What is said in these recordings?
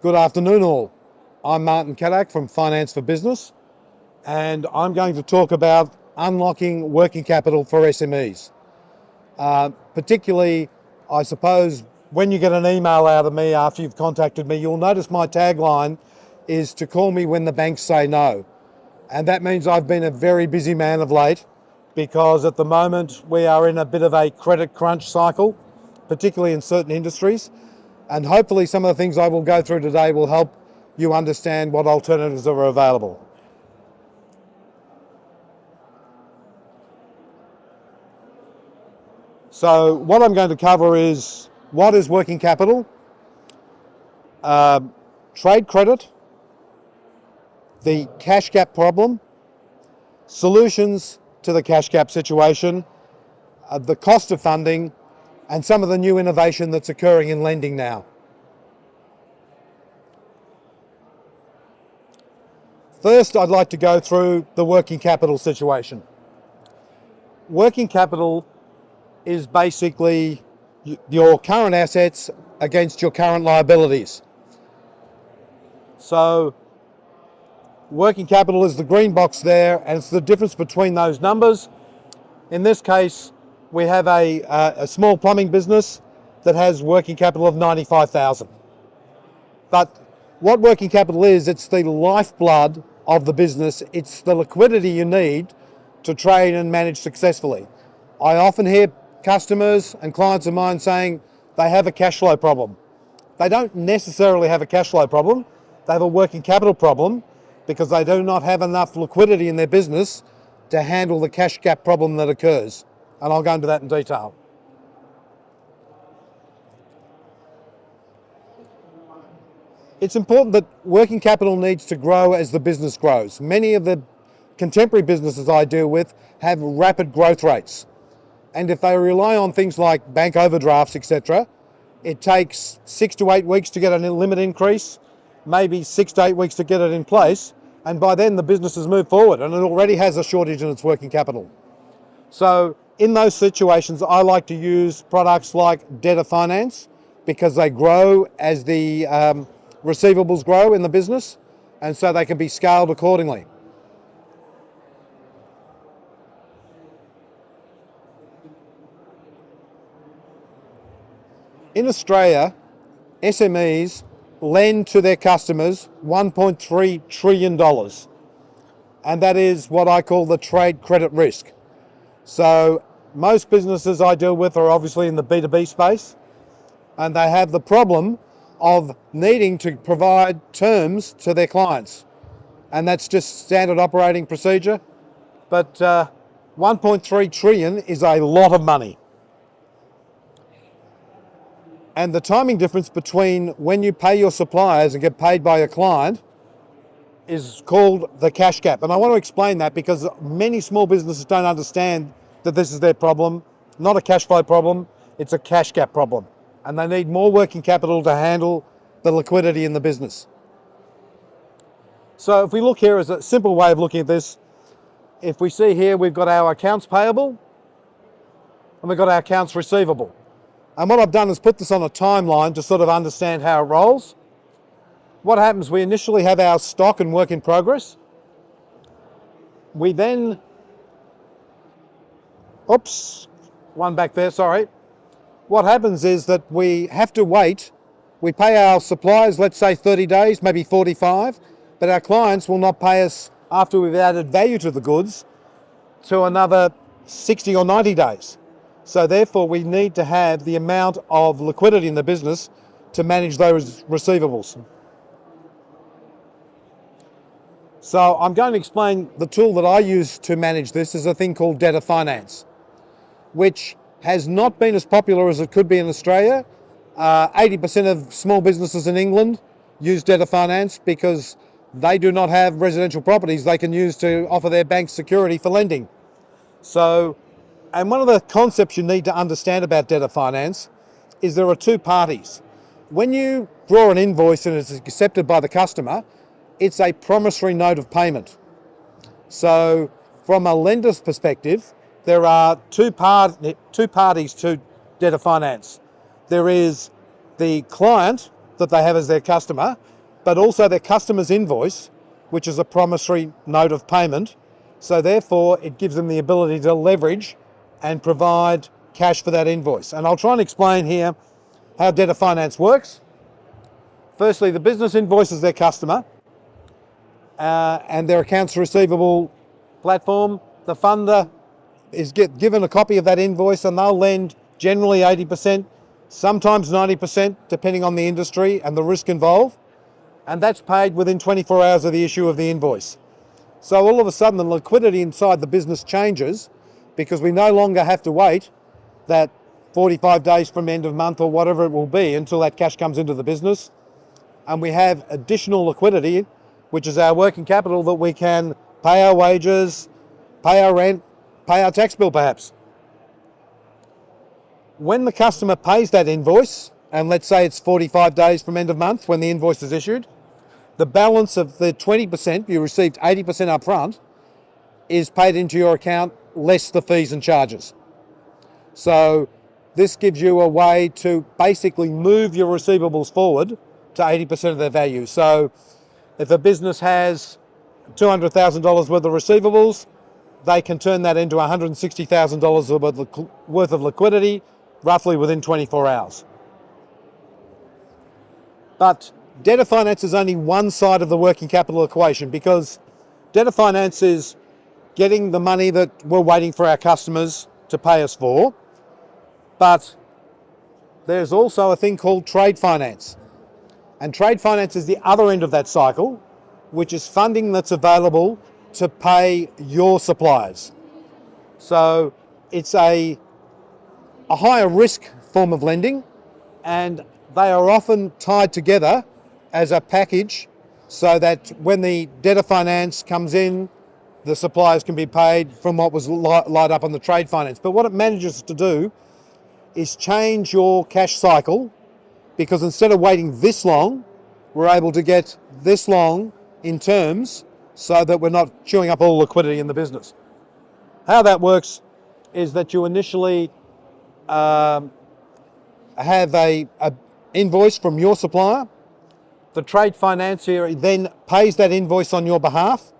Good afternoon all. I'm Martin Cattach from Finance for Business, and I'm going to talk about unlocking working capital for SMEs. Particularly, I suppose, when you get an email out of me after you've contacted me, you'll notice my tagline is to call me when the banks say no. And that means I've been a very busy man of late, because at the moment we are in a bit of a credit crunch cycle, particularly in certain industries. And hopefully some of the things I will go through today will help you understand what alternatives are available. So what I'm going to cover is what is working capital, trade credit, the cash gap problem, solutions to the cash gap situation, the cost of funding, and some of the new innovation that's occurring in lending now. First, I'd like to go through the working capital situation. Working capital is basically your current assets against your current liabilities. So working capital is the green box there, and it's the difference between those numbers. In this case, we have a small plumbing business that has working capital of $95,000. But what working capital is, it's the lifeblood of the business. It's the liquidity you need to trade and manage successfully. I often hear customers and clients of mine saying they have a cash flow problem. They don't necessarily have a cash flow problem. They have a working capital problem because they do not have enough liquidity in their business to handle the cash gap problem that occurs. And I'll go into that in detail. It's important that working capital needs to grow as the business grows. Many of the contemporary businesses I deal with have rapid growth rates. And if they rely on things like bank overdrafts, etc., it takes 6 to 8 weeks to get a limit increase, maybe 6 to 8 weeks to get it in place, and by then the business has moved forward and it already has a shortage in its working capital. So in those situations, I like to use products like debtor finance because they grow as the receivables grow in the business, and so they can be scaled accordingly. In Australia, SMEs lend to their customers $1.3 trillion, and that is what I call the trade credit risk. So most businesses I deal with are obviously in the B2B space, and they have the problem of needing to provide terms to their clients, and that's just standard operating procedure. But 1.3 trillion is a lot of money. And the timing difference between when you pay your suppliers and get paid by your client is called the cash gap. And I want to explain that because many small businesses don't understand that this is their problem. Not a cash flow problem, it's a cash gap problem. And they need more working capital to handle the liquidity in the business. So if we look here as a simple way of looking at this, if we see here we've got our accounts payable and we've got our accounts receivable. And what I've done is put this on a timeline to sort of understand how it rolls. What happens, we initially have our stock and work in progress. We then, one back there, sorry. What happens is that we have to wait. We pay our suppliers, let's say 30 days, maybe 45, but our clients will not pay us after we've added value to the goods to another 60 or 90 days. So therefore we need to have the amount of liquidity in the business to manage those receivables. So I'm going to explain the tool that I use to manage this is a thing called debtor finance, which has not been as popular as it could be in Australia. 80% of small businesses in England use debtor finance because they do not have residential properties they can use to offer their bank security for lending. So, and one of the concepts you need to understand about debtor finance is there are two parties. When you draw an invoice and it's accepted by the customer, it's a promissory note of payment. So from a lender's perspective, there are two parties to debtor finance. There is the client that they have as their customer, but also their customer's invoice, which is a promissory note of payment. So therefore, it gives them the ability to leverage and provide cash for that invoice. And I'll try and explain here how debtor finance works. Firstly, the business invoices their customer and their accounts receivable platform. The funder is given a copy of that invoice, and they'll lend generally 80%, sometimes 90%, depending on the industry and the risk involved. And that's paid within 24 hours of the issue of the invoice. So all of a sudden, the liquidity inside the business changes because we no longer have to wait that 45 days from end of month or whatever it will be until that cash comes into the business. And we have additional liquidity, which is our working capital that we can pay our wages, pay our rent, pay our tax bill perhaps. When the customer pays that invoice, and let's say it's 45 days from end of month when the invoice is issued, the balance of the 20%, you received 80% up front, is paid into your account less the fees and charges. So this gives you a way to basically move your receivables forward to 80% of their value. So if a business has $200,000 worth of receivables, they can turn that into $160,000 worth of liquidity, roughly within 24 hours. But debtor finance is only one side of the working capital equation, because debtor finance is getting the money that we're waiting for our customers to pay us for. But there's also a thing called trade finance. And trade finance is the other end of that cycle, which is funding that's available to pay your suppliers. So it's a higher risk form of lending, and they are often tied together as a package so that when the debtor finance comes in, the suppliers can be paid from what was light up on the trade finance. But what it manages to do is change your cash cycle, because instead of waiting this long, we're able to get this long in terms so that we're not chewing up all liquidity in the business. How that works is that you initially have a invoice from your supplier. The trade financier then pays that invoice on your behalf.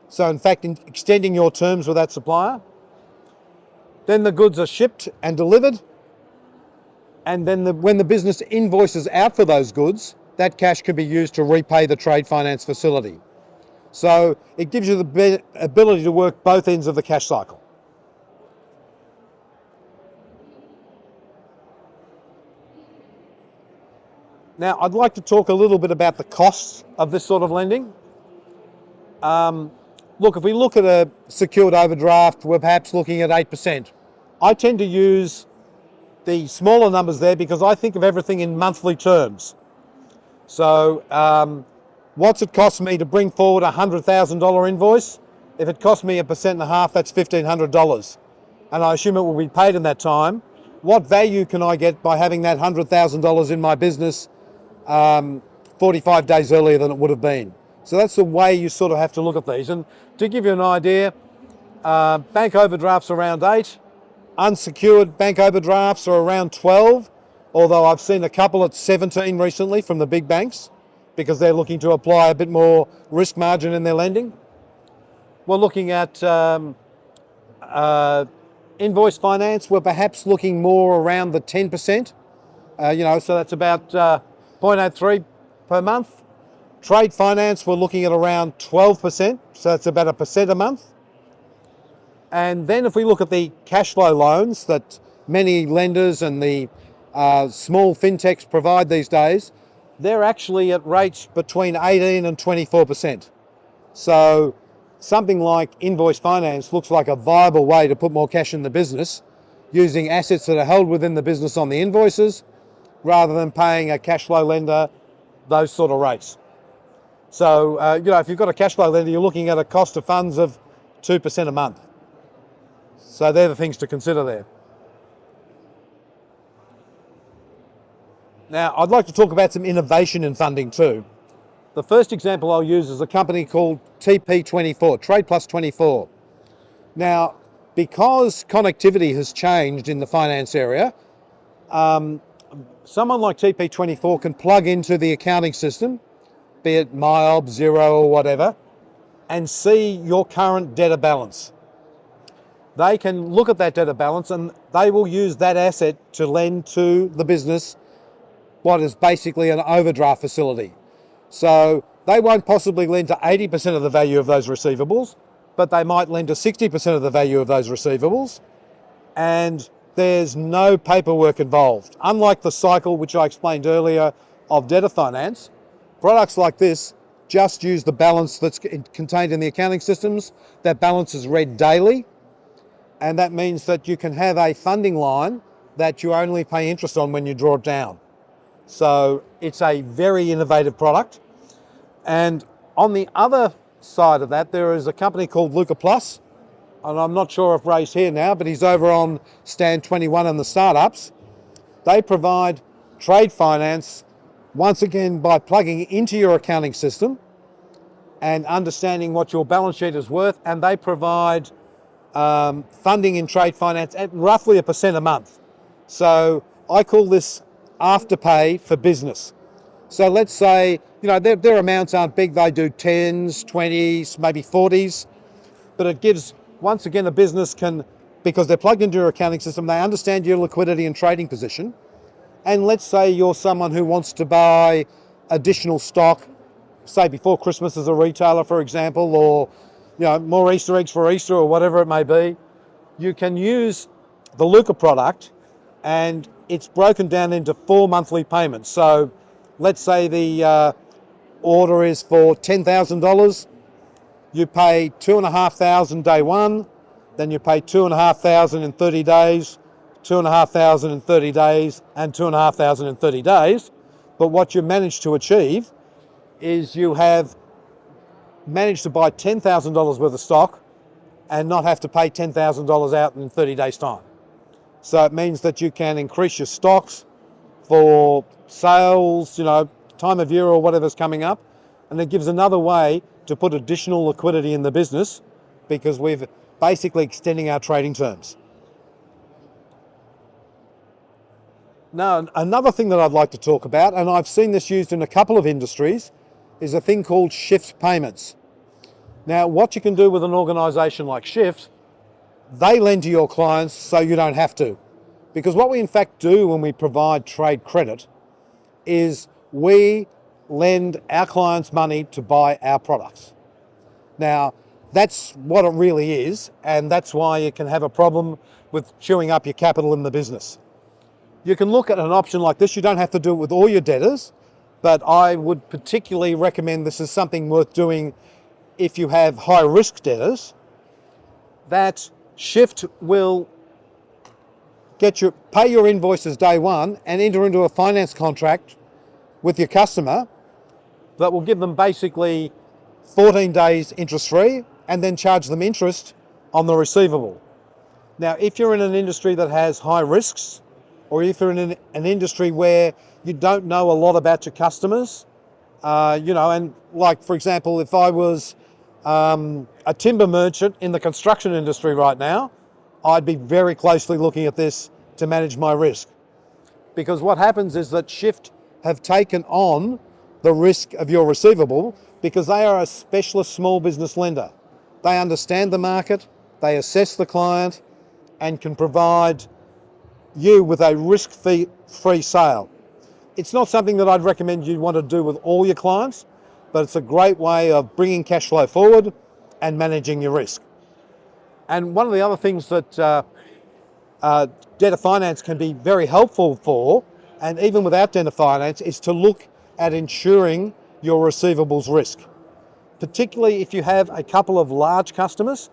So in fact, extending your terms with that supplier. Then the goods are shipped and delivered. And then when the business invoices out for those goods, that cash can be used to repay the trade finance facility. So it gives you the ability to work both ends of the cash cycle. Now, I'd like to talk a little bit about the costs of this sort of lending. Look, if we look at a secured overdraft, we're perhaps looking at 8%. I tend to use the smaller numbers there because I think of everything in monthly terms. So what's it cost me to bring forward a $100,000 invoice? If it cost me 1.5%, that's $1,500. And I assume it will be paid in that time. What value can I get by having that $100,000 in my business 45 days earlier than it would have been? So that's the way you sort of have to look at these. And to give you an idea, bank overdrafts around 8, unsecured bank overdrafts are around 12, although I've seen a couple at 17 recently from the big banks because they're looking to apply a bit more risk margin in their lending. We're looking at invoice finance. We're perhaps looking more around the 10%, so that's about 0.83 per month. Trade finance, we're looking at around 12%, so that's about 1% a month. And then if we look at the cash flow loans that many lenders and the small fintechs provide these days, they're actually at rates between 18 and 24%. So something like invoice finance looks like a viable way to put more cash in the business using assets that are held within the business on the invoices rather than paying a cash flow lender those sort of rates. So, if you've got a cash flow lender, you're looking at a cost of funds of 2% a month. So they're the things to consider there. Now, I'd like to talk about some innovation in funding too. The first example I'll use is a company called TP24, Trade Plus 24. Now, because connectivity has changed in the finance area, someone like TP24 can plug into the accounting system be it MYOB, Xero or whatever, and see your current debtor balance. They can look at that debtor balance and they will use that asset to lend to the business what is basically an overdraft facility. So they won't possibly lend to 80% of the value of those receivables, but they might lend to 60% of the value of those receivables, and there's no paperwork involved. Unlike the cycle, which I explained earlier, of debtor finance, products like this just use the balance that's contained in the accounting systems. That balance is read daily, and that means that you can have a funding line that you only pay interest on when you draw it down. So it's a very innovative product. And on the other side of that, there is a company called Luca Plus, and I'm not sure if Ray's here now, but he's over on stand 21 in the startups. They provide trade finance, once again, by plugging into your accounting system and understanding what your balance sheet is worth, and they provide funding in trade finance at roughly 1% a month. So I call this Afterpay for business. So let's say, their amounts aren't big, they do 10s, 20s, maybe 40s, but it gives, once again, a business can, because they're plugged into your accounting system, they understand your liquidity and trading position. And let's say you're someone who wants to buy additional stock, say before Christmas as a retailer, for example, or more Easter eggs for Easter or whatever it may be. You can use the Luca product, and it's broken down into 4 monthly payments. So let's say the order is for $10,000. You pay $2,500 day one, then you pay $2,500 in 30 days, $2,500 in 30 days, and $2,500 in 30 days. But what you manage to achieve is you have managed to buy $10,000 worth of stock and not have to pay $10,000 out in 30 days' time. So it means that you can increase your stocks for sales, time of year or whatever's coming up. And it gives another way to put additional liquidity in the business because we're basically extending our trading terms. Now, another thing that I'd like to talk about, and I've seen this used in a couple of industries, is a thing called shift payments. Now, what you can do with an organisation like Shift, they lend to your clients so you don't have to. Because what we in fact do when we provide trade credit is we lend our clients money to buy our products. Now, that's what it really is, and that's why you can have a problem with chewing up your capital in the business. You can look at an option like this. You don't have to do it with all your debtors, but I would particularly recommend this is something worth doing if you have high risk debtors. That Shift will pay your invoices day one and enter into a finance contract with your customer that will give them basically 14 days interest free and then charge them interest on the receivable. Now, if you're in an industry that has high risks, or if you're in an industry where you don't know a lot about your customers, and like, for example, if I was a timber merchant in the construction industry right now, I'd be very closely looking at this to manage my risk. Because what happens is that Shift have taken on the risk of your receivable because they are a specialist small business lender. They understand the market, they assess the client, and can provide you with a risk-free sale. It's not something that I'd recommend you want to do with all your clients, but it's a great way of bringing cash flow forward and managing your risk. And one of the other things that debtor finance can be very helpful for, and even without debtor finance, is to look at insuring your receivables risk, particularly if you have a couple of large customers.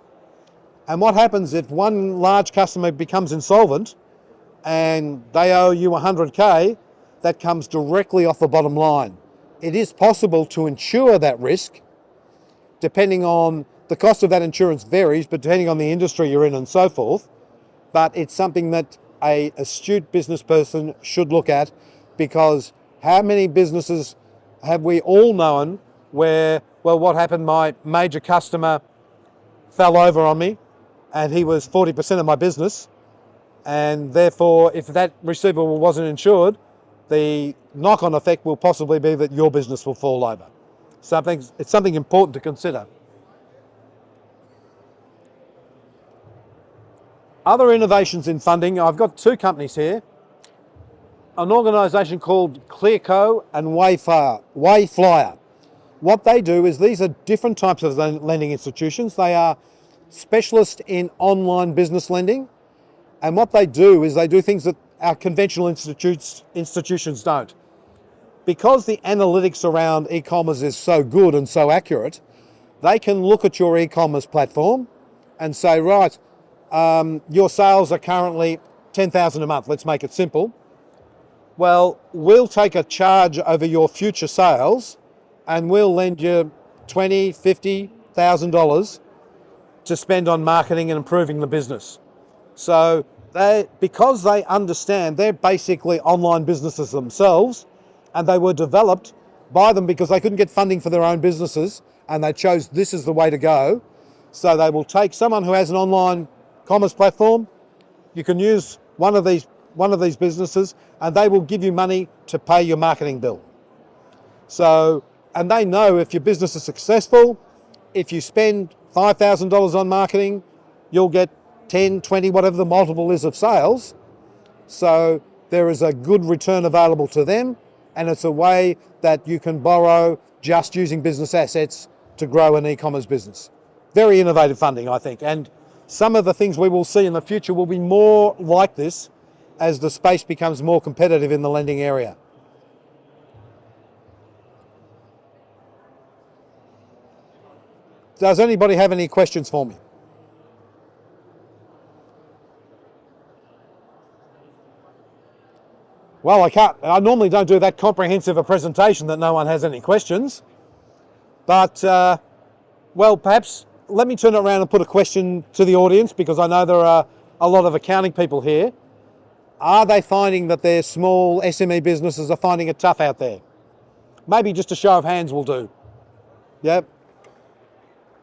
And what happens if one large customer becomes insolvent and they owe you 100K, that comes directly off the bottom line. It is possible to insure that risk, depending on the cost of that insurance varies, but depending on the industry you're in and so forth. But it's something that an astute business person should look at, because how many businesses have we all known where, well, what happened, my major customer fell over on me and he was 40% of my business, and therefore if that receivable wasn't insured, the knock-on effect will possibly be that your business will fall over. It's something important to consider. Other innovations in funding, I've got two companies here. An organisation called Clearco and Wayflyer. What they do is, these are different types of lending institutions. They are specialists in online business lending. And what they do is they do things that our conventional institutions don't. Because the analytics around e-commerce is so good and so accurate, they can look at your e-commerce platform and say, right, your sales are currently $10,000 a month. Let's make it simple. Well, we'll take a charge over your future sales and we'll lend you $20,000, $50,000 to spend on marketing and improving the business. So because they understand, they're basically online businesses themselves, and they were developed by them because they couldn't get funding for their own businesses, and they chose this is the way to go. So they will take someone who has an online commerce platform. You can use one of these businesses, and they will give you money to pay your marketing bill. So, and they know if your business is successful, if you spend $5,000 on marketing, you'll get 10, 20, whatever the multiple is of sales. So there is a good return available to them, and it's a way that you can borrow just using business assets to grow an e-commerce business. Very innovative funding, I think. And some of the things we will see in the future will be more like this as the space becomes more competitive in the lending area. Does anybody have any questions for me? Well, I normally don't do that comprehensive a presentation that no one has any questions. But, well, perhaps let me turn it around and put a question to the audience, because I know there are a lot of accounting people here. Are they finding that their small SME businesses are finding it tough out there? Maybe just a show of hands will do. Yep.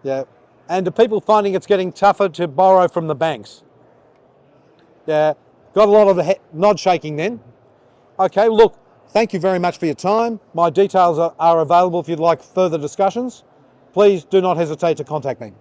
Yeah. And are people finding it's getting tougher to borrow from the banks? Yeah. Got a lot of the nod shaking then. Okay, look, thank you very much for your time. My details are available if you'd like further discussions. Please do not hesitate to contact me.